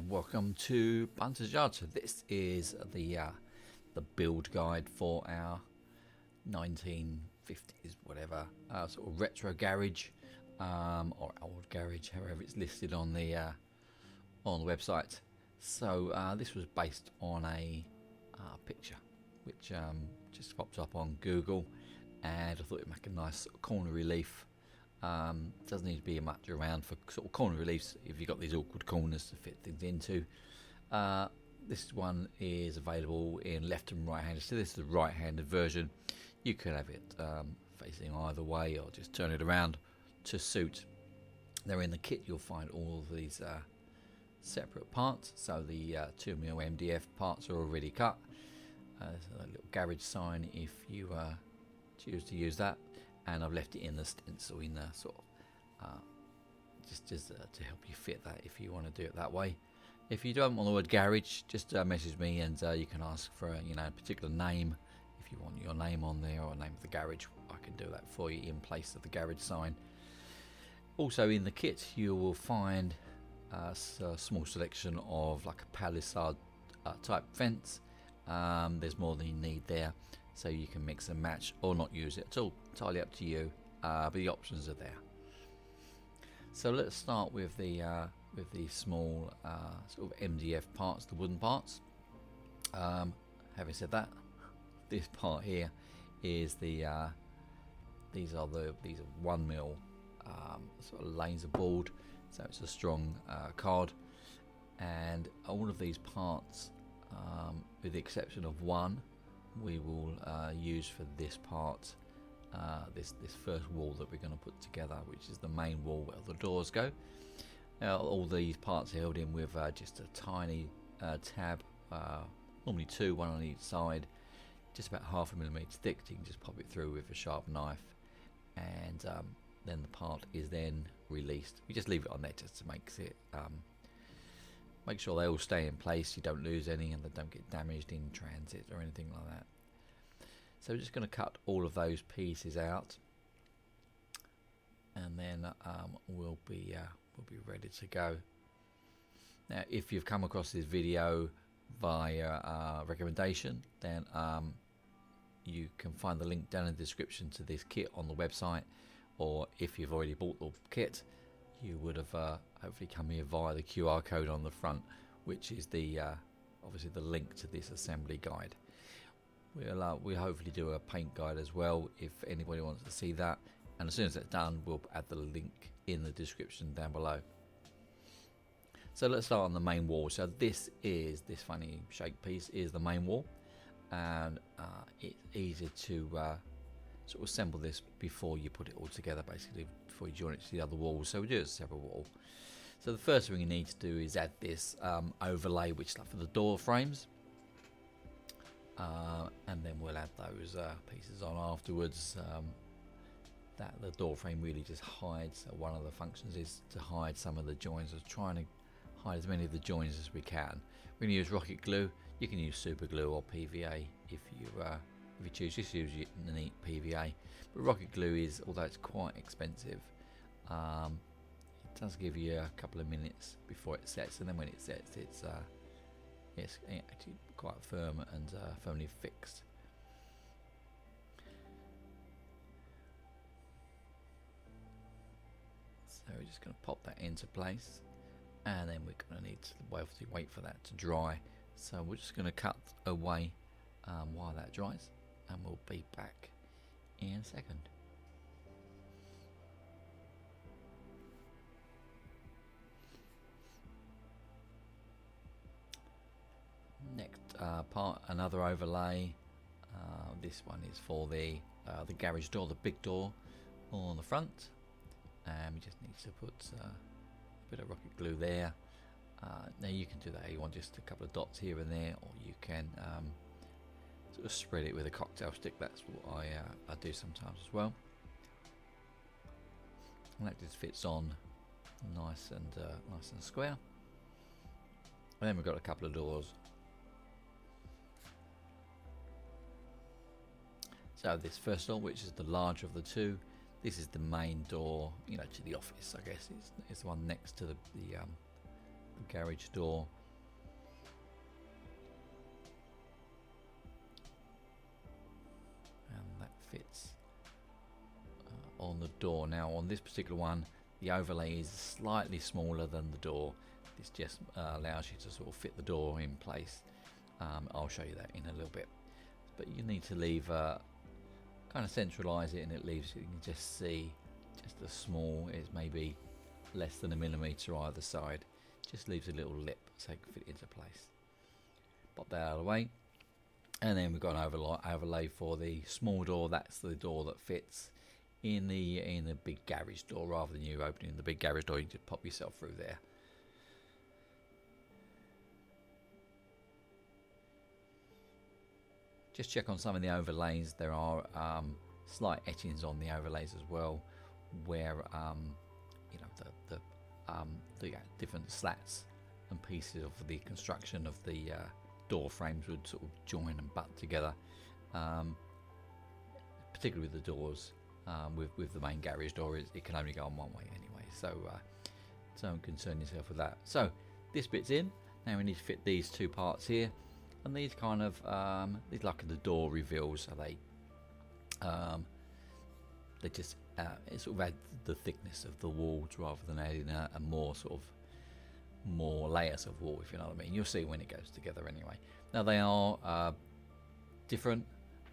and welcome to Bunters Yard. So this is the build guide for our 1950s whatever sort of retro garage or old garage, however it's listed on the website. So this was based on a picture which just popped up on Google, and I thought it'd make a nice corner relief. Doesn't need to be much around for sort of corner reliefs if you've got these awkward corners to fit things into. This one is available in left and right handed, so this is the right handed version. You could have it facing either way or just turn it around to suit. Now in the kit you'll find all of these separate parts. So the 2mm MDF parts are already cut. There's a little garage sign if you choose to use that, and I've left it in the stencil in the sort of just to help you fit that if you want to do it that way. If you don't want the word garage, just message me and you can ask for a particular name. If you want your name on there or name of the garage, I can do that for you in place of the garage sign. Also in the kit you will find a small selection of like a palisade type fence. There's more than you need there, so you can mix and match or not use it. It's all entirely up to you, but the options are there. So let's start with the small sort of MDF parts, the wooden parts. Having said that, this part here is these are 1mm sort of laser board, so it's a strong card, and all of these parts, with the exception of one, we will use for this part, this first wall that we're going to put together, which is the main wall where the doors go. Now all these parts are held in with just a tiny tab, normally two, one on each side, just about 0.5 mm thick. You can just pop it through with a sharp knife, and then the part is then released. We just leave it on there just to make sure they all stay in place, you don't lose any, and they don't get damaged in transit or anything like that. So we're just going to cut all of those pieces out, and then we'll be ready to go. Now if you've come across this video via recommendation, then you can find the link down in the description to this kit on the website, or if you've already bought the kit, you would have hopefully come here via the QR code on the front, which is the obviously the link to this assembly guide. We'll hopefully do a paint guide as well if anybody wants to see that, and as soon as that's done we'll add the link in the description down below. So let's start on the main wall. So this funny shaped piece is the main wall, and it's easy to sort of assemble this before you put it all together, basically before you join it to the other walls. So we do it as a separate wall. So the first thing you need to do is add this overlay, which is like for the door frames, and then we'll add those pieces on afterwards. That the door frame really just hides. So one of the functions is to hide some of the joins. We're trying to hide as many of the joins as we can. We're going to use rocket glue. You can use super glue or PVA if you choose. Just use neat PVA, but rocket glue is, although it's quite expensive, it does give you a couple of minutes before it sets, and then when it sets, it's actually quite firm and firmly fixed. So we're just going to pop that into place, and then we're going to need to wait for that to dry. So we're just going to cut away while that dries, and we'll be back in a second. Next part, another overlay. This one is for the garage door, the big door on the front, and we just need to put a bit of rocket glue there. Now you can do that how you want, just a couple of dots here and there, or you can sort of spread it with a cocktail stick. That's what I do sometimes as well, and that just fits on nice and square. And then we've got a couple of doors. So this first door, which is the larger of the two, this is the main door, to the office. I guess it's the one next to the garage door. And that fits on the door. Now on this particular one, the overlay is slightly smaller than the door. This just allows you to sort of fit the door in place. I'll show you that in a little bit. But you need to leave, kind of centralize it, and it leaves, you can just see just a small, it's maybe less than 1 millimeter either side. Just leaves a little lip so it can fit into place. Pop that out of the way. And then we've got an overlay for the small door. That's the door that fits in the big garage door. Rather than you opening the big garage door, you just pop yourself through there. Just check on some of the overlays. There are slight etchings on the overlays as well, where you know, the different slats and pieces of the construction of the door frames would sort of join and butt together, particularly with the doors. With the main garage door, it can only go on one way anyway, so don't concern yourself with that. So this bit's in. Now we need to fit these two parts here, and these kind of these like the door reveals. So they just it sort of add the thickness of the walls rather than adding a more sort of more layers of wall, if you know what I mean. You'll see when it goes together anyway. Now they are different.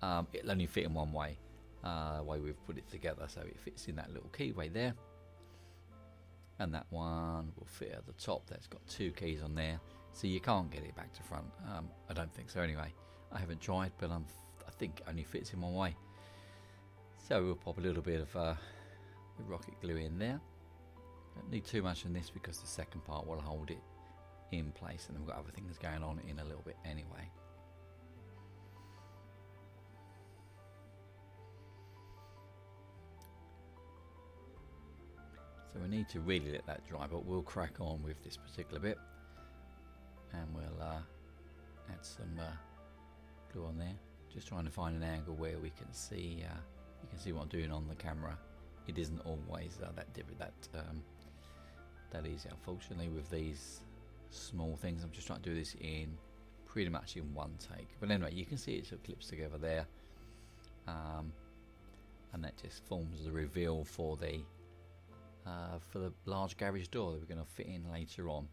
It'll only fit in one way. The way we've put it together, so it fits in that little keyway there, and that one will fit at the top. That's got 2 keys on there, so you can't get it back to front. I don't think so anyway. I haven't tried, but I think it only fits in one way. So we'll pop a little bit of rocket glue in there. Don't need too much in this because the second part will hold it in place, and then we've got other things going on in a little bit anyway. So we need to really let that dry, but we'll crack on with this particular bit, and we'll add some glue on there. Just trying to find an angle where we can see. You can see what I'm doing on the camera. It isn't always that easy, unfortunately, with these small things. I'm just trying to do this in pretty much in one take. But anyway, you can see it sort of clips together there, and that just forms the reveal for the large garage door that we're going to fit in later on.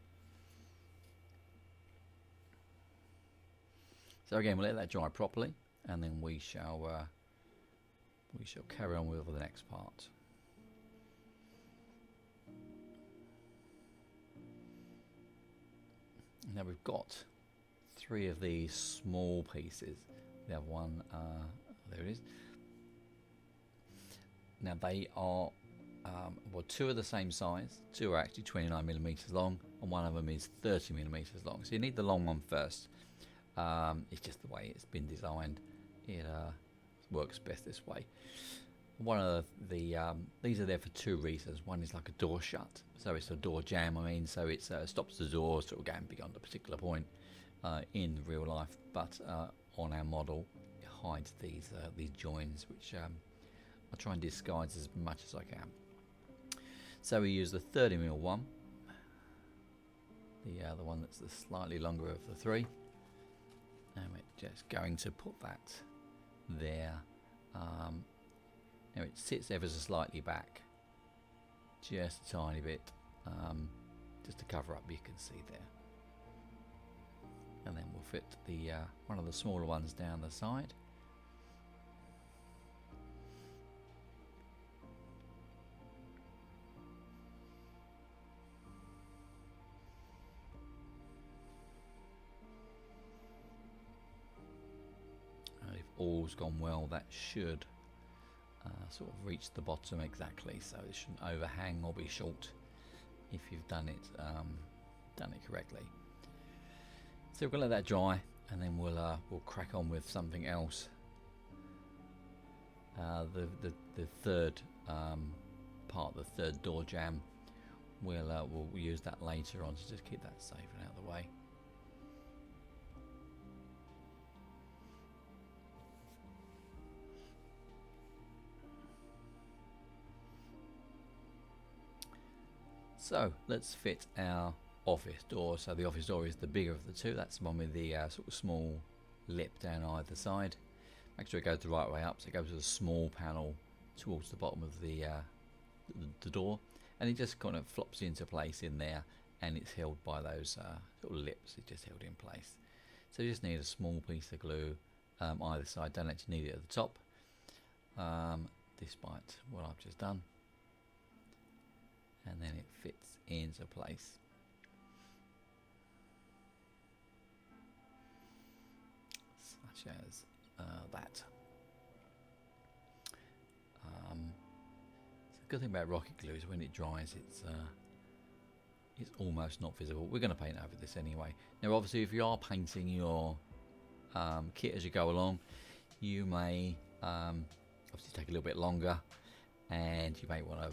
So again, we'll let that dry properly, and then we shall carry on with the next part. Now we've got 3 of these small pieces. We have one, there it is. Now they are well, 2 are the same size. 2 are actually 29 millimeters long, and one of them is 30 millimeters long. So you need the long one first. It's just the way it's been designed. It works best this way. One of the these are there for 2 reasons. One is like a door shut, so it's a door jam. I mean, so it stops the door sort of going beyond a particular point in real life. But on our model, it hides these joins, which I'll try and disguise as much as I can. So we use the 30mm one, the one that's the slightly longer of the 3, and we're just going to put that there. Now it sits ever so slightly back, just a tiny bit, just to cover up. You can see there, and then we'll fit the one of the smaller ones down the side. If all's gone well, that should sort of reach the bottom exactly, so it shouldn't overhang or be short if you've done it correctly. So we're gonna let that dry, and then we'll crack on with something else. The third part, the third door jam, we'll use that later on, so just keep that safe and out of the way. So let's fit our office door. So the office door is the bigger of the two. That's the one with the sort of small lip down either side. Make sure it goes the right way up, so it goes with a small panel towards the bottom of the door, and it just kind of flops into place in there, and it's held by those sort of lips. It's just held in place. So you just need a small piece of glue either side. Don't actually need it at the top, despite what I've just done, and then it fits into place. Such as that. The good thing about rocket glue is when it dries, it's almost not visible. We're going to paint over this anyway. Now, obviously, if you are painting your kit as you go along, you may obviously take a little bit longer, and you may want to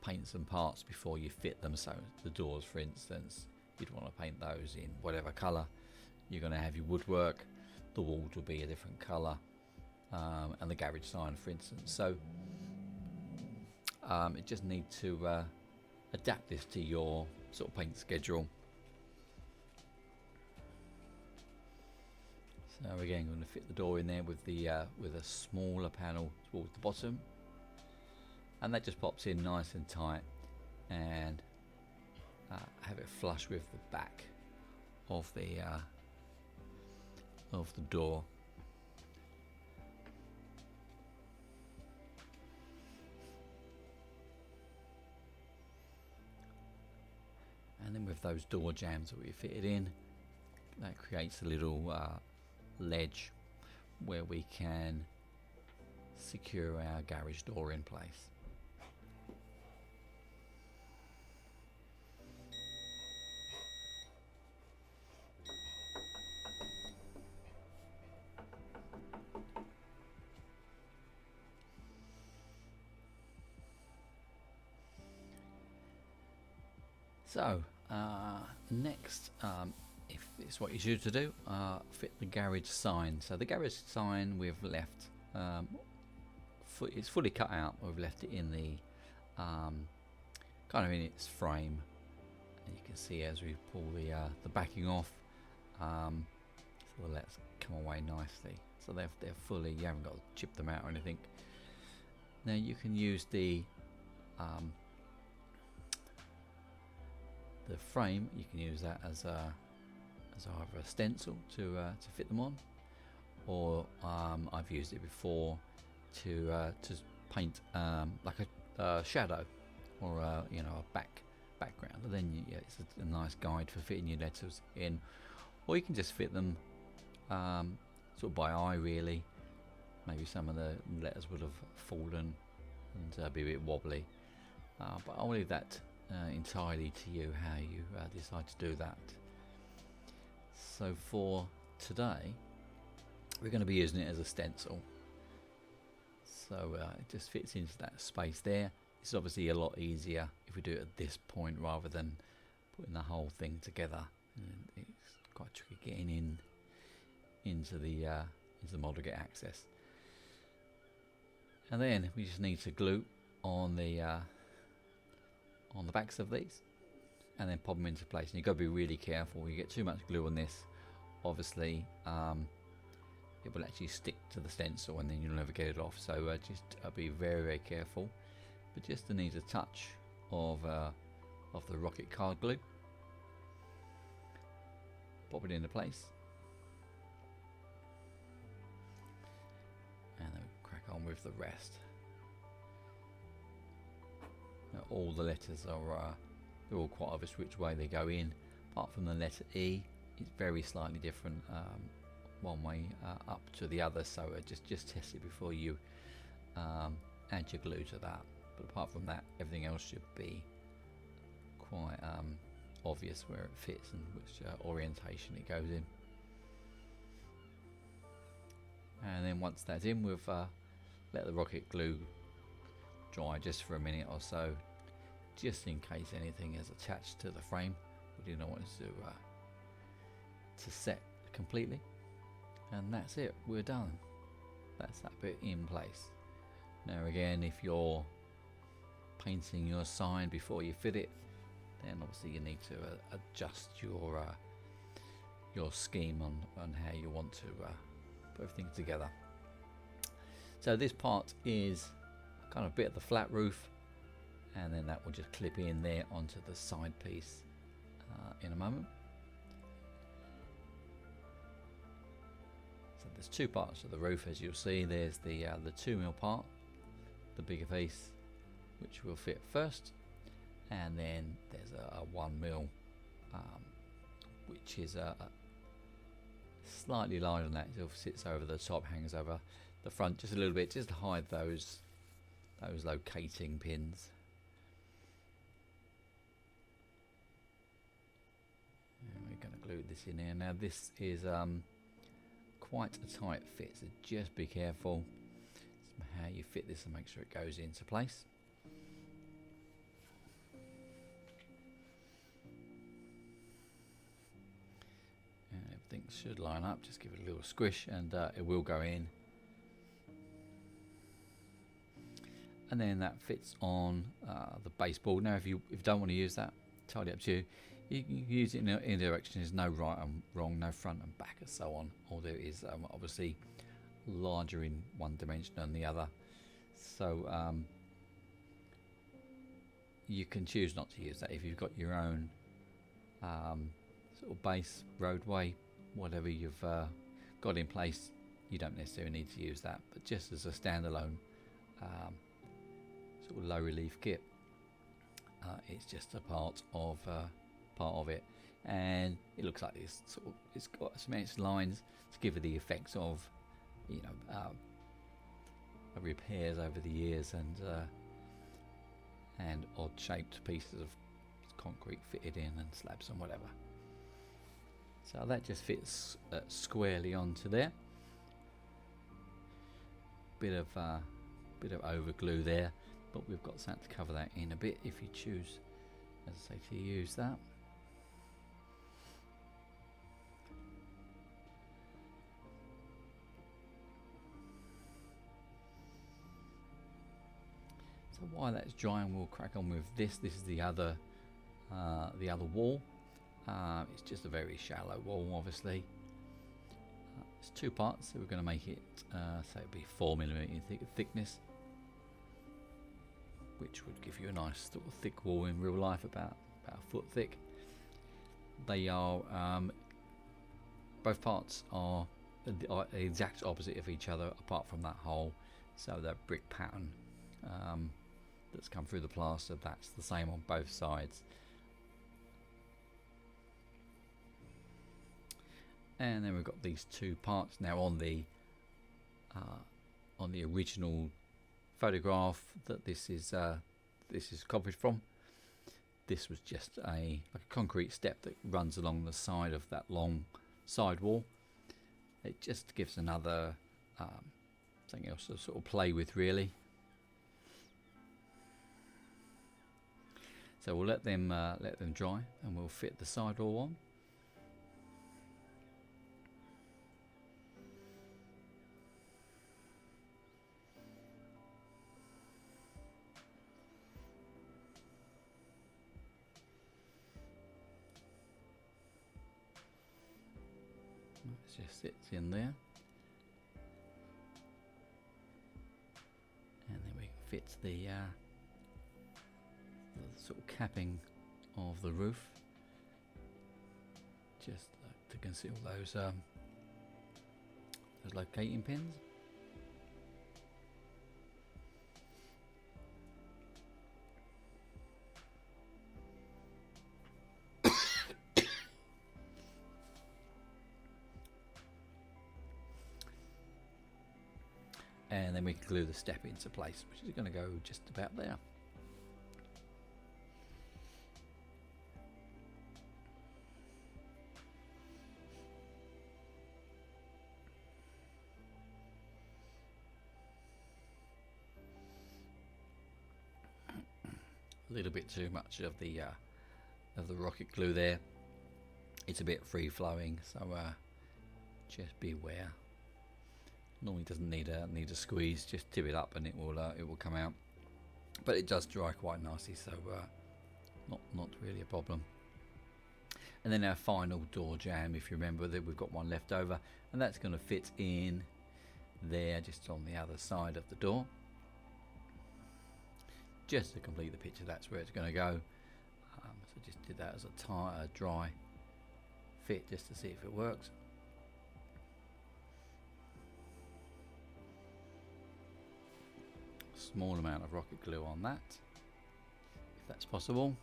paint some parts before you fit them. So the doors, for instance, you'd want to paint those in whatever colour. You're going to have your woodwork. The walls will be a different colour, and the garage sign, for instance. So it just needs to adapt this to your sort of paint schedule. So again, I'm going to fit the door in there with the with a smaller panel towards the bottom, and that just pops in nice and tight, and have it flush with the back of the door. And then with those door jambs that we fitted in, that creates a little ledge where we can secure our garage door in place. So next, if it's what you choose to do, fit the garage sign. So the garage sign we've left, it's fully cut out. We've left it in the kind of in its frame, and you can see as we pull the backing off, so the letters come away nicely. So they're fully. You haven't got to chip them out or anything. Now you can use the frame. You can use that as either a stencil to fit them on, or I've used it before to paint like a shadow or a background, and then it's a nice guide for fitting your letters in. Or you can just fit them sort of by eye, really. Maybe some of the letters would have fallen and be a bit wobbly, but I'll leave that entirely to you, how you decide to do that. So for today, we're going to be using it as a stencil, so it just fits into that space there. It's obviously a lot easier if we do it at this point rather than putting the whole thing together, and it's quite tricky getting into the model to get access. And then we just need to glue on the backs of these, and then pop them into place. And you've got to be really careful. You get too much glue on this, obviously it will actually stick to the stencil, and then you'll never get it off. So just be very, very careful. But just needs a touch of the rocket card glue. Pop it into place, and then crack on with the rest. Now, all the letters are they're all quite obvious which way they go in, apart from the letter E. It's very slightly different one way up to the other, so just test it before you add your glue to that. But apart from that, everything else should be quite obvious where it fits and which orientation it goes in. And then once that's in, we've let the rocket glue dry just for a minute or so, just in case anything is attached to the frame. We do not want it to set completely. And that's it, we're done. That's that bit in place. Now again, if you're painting your sign before you fit it, then obviously you need to adjust your scheme on how you want to put everything together. So this part is kind of a bit of the flat roof, and then that will just clip in there onto the side piece in a moment. So there's two parts of the roof, as you'll see. There's the 2mm part, the bigger piece, which will fit first, and then there's a 1mm which is slightly larger than that. It sits over the top, hangs over the front just a little bit, just to hide those locating pins. And we're going to glue this in here. Now this is quite a tight fit, so just be careful how you fit this and make sure it goes into place. And everything should line up. Just give it a little squish and it will go in. And then that fits on the baseboard. Now if you don't want to use that, entirely up to you. You can use it in any direction. There's no right and wrong, no front and back and so on. Although it is obviously larger in one dimension than the other. So you can choose not to use that. If you've got your own sort of base, roadway, whatever you've got in place, you don't necessarily need to use that. But just as a standalone sort of low relief kit, it's just a part of it, and it looks like this. Sort of, it's got some extra lines to give it the effects of, you know, repairs over the years, and odd shaped pieces of concrete fitted in and slabs and whatever. So that just fits squarely onto there. Bit of over glue there, but we've got something to cover that in a bit if you choose, as I say, to use that. So while that's drying, we'll crack on with this. This is the other wall. It's just a very shallow wall, obviously. It's two parts, so we're going to make it say it'd be 4mm thickness, which would give you a nice sort of thick wall in real life, about a foot thick. They are both parts are the exact opposite of each other, apart from that hole. So that brick pattern that's come through the plaster, that's the same on both sides. And then we've got these two parts. Now on the original photograph that this is copied from, this was just like a concrete step that runs along the side of that long side wall. It just gives another something else to sort of play with, really. So we'll let them dry, and we'll fit the sidewall on. It just sits in there, and then we can fit the sort of capping of the roof, just to conceal those locating pins. And then we can glue the step into place, which is going to go just about there. A little bit too much of the rocket glue there. It's a bit free flowing, so just beware. Normally doesn't need a squeeze. Just tip it up and it will come out. But it does dry quite nicely, so not really a problem. And then our final door jamb, if you remember, that we've got one left over, and that's going to fit in there just on the other side of the door. Just to complete the picture, that's where it's going to go. So just did that as a dry fit just to see if it works. Small amount of rocket glue on that, if that's possible.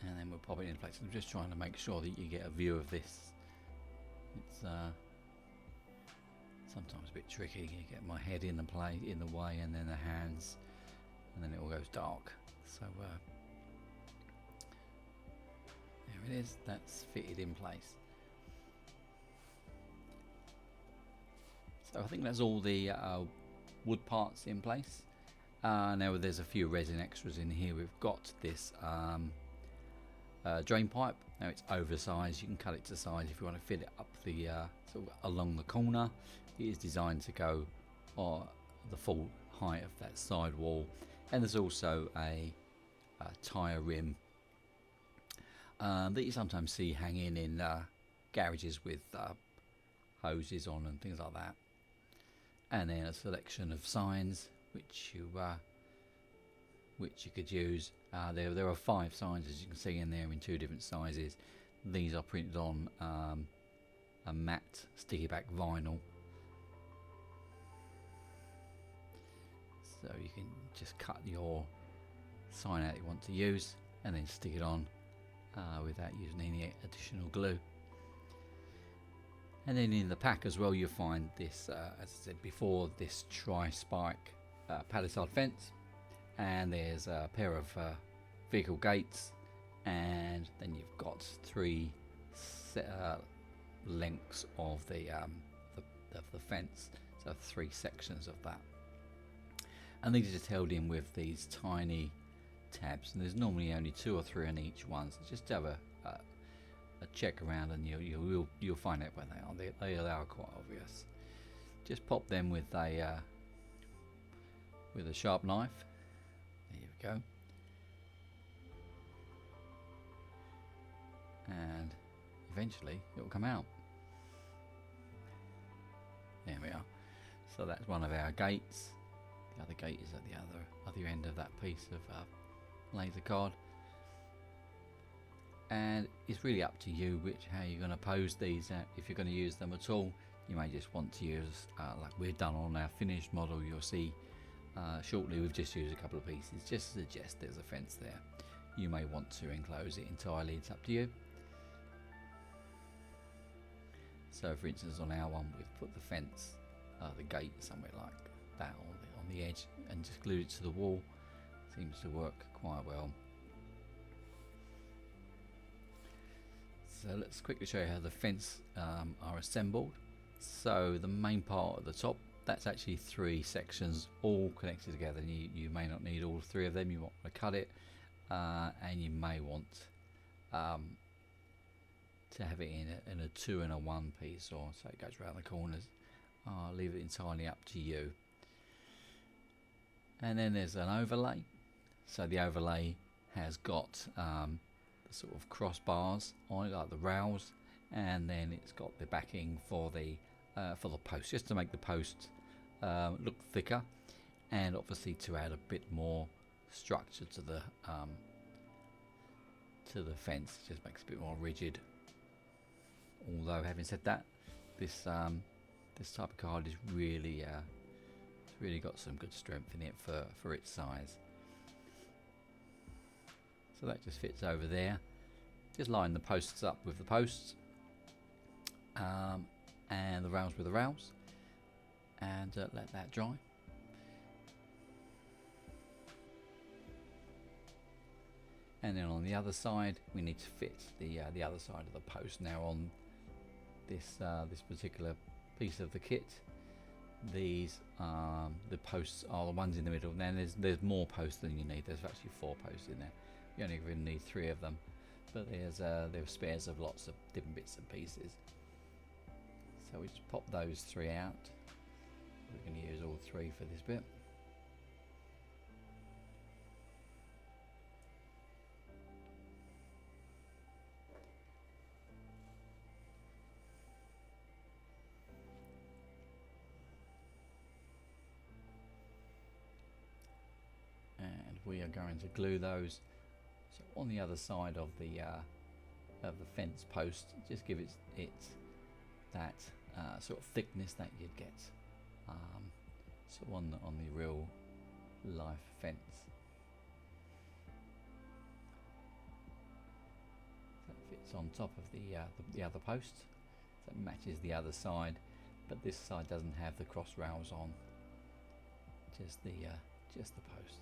And then we'll pop it in place. I'm just trying to make sure that you get a view of this. It's sometimes a bit tricky. You get my head in the way, and then the hands, and then it all goes dark. So there it is. That's fitted in place. So I think that's all the wood parts in place. Now there's a few resin extras in here. We've got this drain pipe. Now it's oversized. You can cut it to size if you want to fit it up the sort of along the corner. It is designed to go the full height of that side wall. And there's also a tyre rim that you sometimes see hanging in garages with hoses on and things like that. And then a selection of signs which you could use. There are 5 signs, as you can see in there, in 2 different sizes. These are printed on a matte sticky back vinyl, so you can just cut your sign out you want to use and then stick it on without using any additional glue. And then in the pack as well, you'll find this, as I said before, this tri-spike palisade fence, and there's a pair of vehicle gates, and then you've got 3 lengths of the fence, so 3 sections of that. And these are just held in with these tiny tabs, and there's normally only 2 or 3 on each one. So just have a check around, and you'll find out where they are. They are quite obvious. Just pop them with a sharp knife. There you go. And eventually it will come out. There we are. So that's one of our gates. The other gate is at the other end of that piece of laser card. And it's really up to you how you're going to pose these. If you're going to use them at all, you may just want to use like we've done on our finished model. You'll see shortly we've just used a couple of pieces just to suggest there's a fence there. You may want to enclose it entirely, it's up to you. So for instance, on our one we've put the fence, the gate somewhere like that on the edge, and just glued it to the wall. Seems to work quite well. So let's quickly show you how the fence are assembled. So the main part at the top, that's actually 3 sections all connected together, and you may not need all 3 of them. You want to cut it, and you may want to have it in a 2 and a 1 piece, or so it goes around the corners. I'll leave it entirely up to you. And then there's an overlay. So the overlay has got sort of crossbars on it, like the rails, and then it's got the backing for the post, just to make the post look thicker, and obviously to add a bit more structure to the fence. It just makes it a bit more rigid. Although having said that, this type of card is really it's really got some good strength in it for its size. So that just fits over there. Just line the posts up with the posts, and the rails with the rails, and let that dry. And then on the other side, we need to fit the other side of the post. Now on this particular piece of the kit, these the posts are the ones in the middle. Now there's more posts than you need. There's actually 4 posts in there. You only really need 3 of them, but there's spares of lots of different bits and pieces. So we just pop those 3 out. We're going to use all 3 for this bit. we are going to glue those. So on the other side of the fence post, just give it that sort of thickness that you'd get so on the real life fence. That fits on top of the other post, so it matches the other side, but this side doesn't have the cross rails on, just the posts.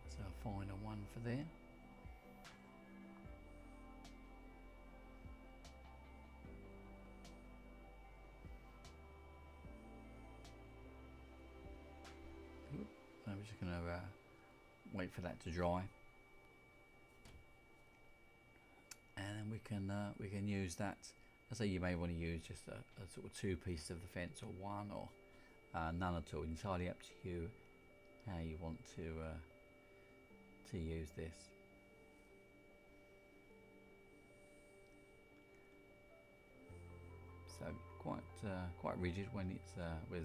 That's our final one for there. I'm just going to wait for that to dry, and then we can use that. I say you may want to use just a sort of two pieces of the fence, or one, or none at all. Entirely up to you how you want to use this. So quite rigid when it's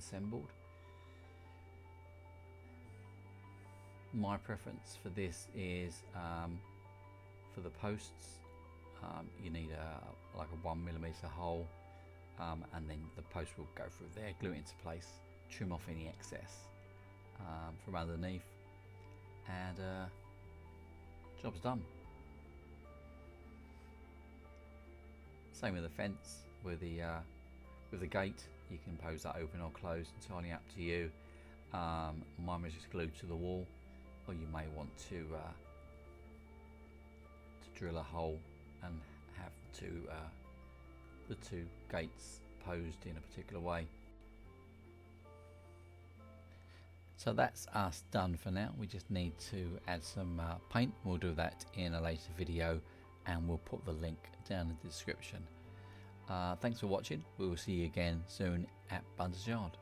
assembled. My preference for this is for the posts, you need like a 1mm hole, and then the post will go through there, glue it into place, trim off any excess from underneath, and job's done. Same with the fence, with the gate. You can pose that open or closed, entirely up to you. Mine was just glued to the wall, or you may want to drill a hole and have the two gates posed in a particular way. So that's us done for now. We just need to add some paint. We'll do that in a later video, and we'll put the link down in the description. Thanks for watching. We will see you again soon at Bunters Yard.